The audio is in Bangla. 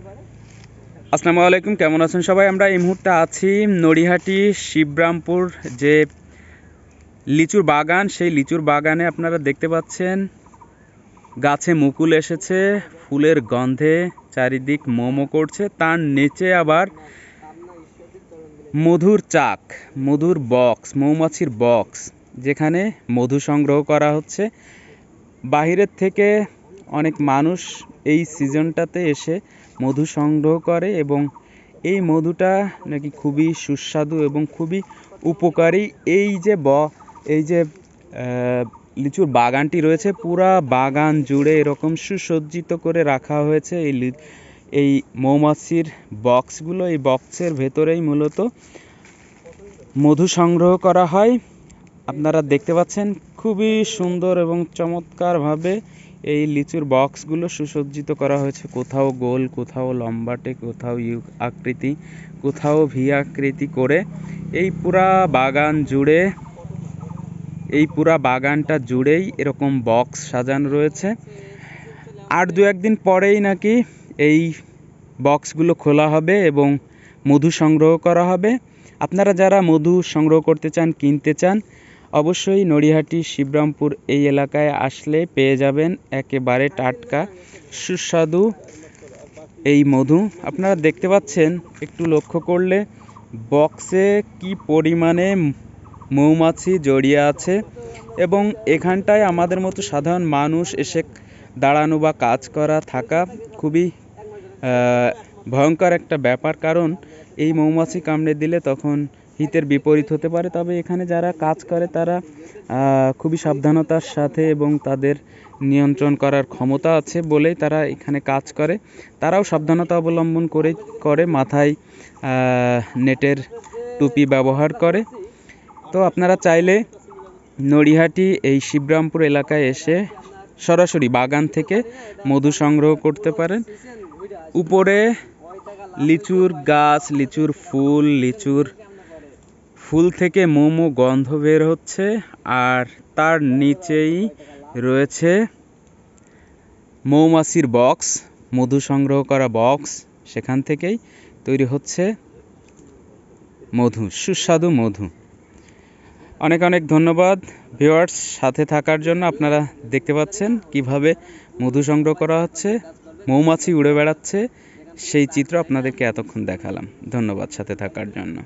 আসসালামু আলাইকুম, কেমন আছেন সবাই? আমরা এই মুহূর্তে আছি নড়িহাটি শিবরামপুর যে লিচুর বাগান, সেই লিচুর বাগানে আপনারা দেখতে পাচ্ছেন গাছে মুকুল এসেছে, ফুলের গন্ধে চারিদিক মোমো করছে। তার নিচে আবার মধুর চাক, মধুর বক্স, মৌমাছির বক্স, যেখানে মধু সংগ্রহ করা হচ্ছে। বাহিরের থেকে অনেক মানুষ এই সিজনটাতে এসে মধু সংগ্রহ করে এবং এই মধুটা নাকি খুবই সুস্বাদু এবং খুবই উপকারী। এই যে লিচুর বাগানটি রয়েছে, পুরা বাগান জুড়ে এরকম সুসজ্জিত করে রাখা হয়েছে এই মৌমাছির বক্সগুলো। এই বক্সের ভেতরেই মূলত মধু সংগ্রহ করা হয়। আপনারা দেখতে পাচ্ছেন খুবই সুন্দর এবং চমৎকারভাবে এই লিচুর বক্সগুলো সুসজ্জিত করা হয়েছে। কোথাও গোল, কোথাও লম্বাটে, কোথাও ইউ আকৃতি, কোথাও ভি আকৃতি করে এই পুরা বাগানটা জুড়েই এরকম বক্স সাজানো রয়েছে। আর দু একদিন পরেই নাকি এই বক্সগুলো খোলা হবে এবং মধু সংগ্রহ করা হবে। আপনারা যারা মধু সংগ্রহ করতে চান, কিনতে চান, অবশ্যই নড়িহাটি শিবরামপুর এই এলাকায় আসলে পেয়ে যাবেন একেবারে টাটকা সুস্বাদু এই মধু। আপনারা দেখতে পাচ্ছেন, একটু লক্ষ্য করলে বক্সে কি পরিমাণে মৌমাছি জড়িয়ে আছে এবং এখানটায় আমাদের মতো সাধারণ মানুষ এসে দাঁড়ানো বা কাজ করা থাকা খুবই ভয়ঙ্কর একটা ব্যাপার, কারণ এই মৌমাছি কামড়ে দিলে তখন হিতের বিপরীত হতে পারে। তবে এখানে যারা কাজ করে তারা খুবই সাবধানতার সাথে এবং তাদের নিয়ন্ত্রণ করার ক্ষমতা আছে বলেই তারা এখানে কাজ করে। তারাও সাবধানতা অবলম্বন করে মাথায় নেটের টুপি ব্যবহার করে। তো আপনারা চাইলে নড়িহাটি এই শিবরামপুর এলাকায় এসে সরাসরি বাগান থেকে মধু সংগ্রহ করতে পারেন। উপরে লিচুর গাছ, লিচুর ফুল থেকে মোমো গন্ধ বের হচ্ছে, আর তার নিচেই রয়েছে মৌমাছির বক্স, মধু সংগ্রহ করা বক্স। সেখান থেকেই তৈরি হচ্ছে মধু, সুস্বাদু মধু। অনেক অনেক ধন্যবাদ ভিউয়ার্স সাথে থাকার জন্য। আপনারা দেখতে পাচ্ছেন কিভাবে মধু সংগ্রহ করা হচ্ছে, মৌমাছি উড়ে বেড়াচ্ছে, সেই চিত্র আপনাদেরকে এতক্ষণ দেখালাম। ধন্যবাদ সাথে থাকার জন্য।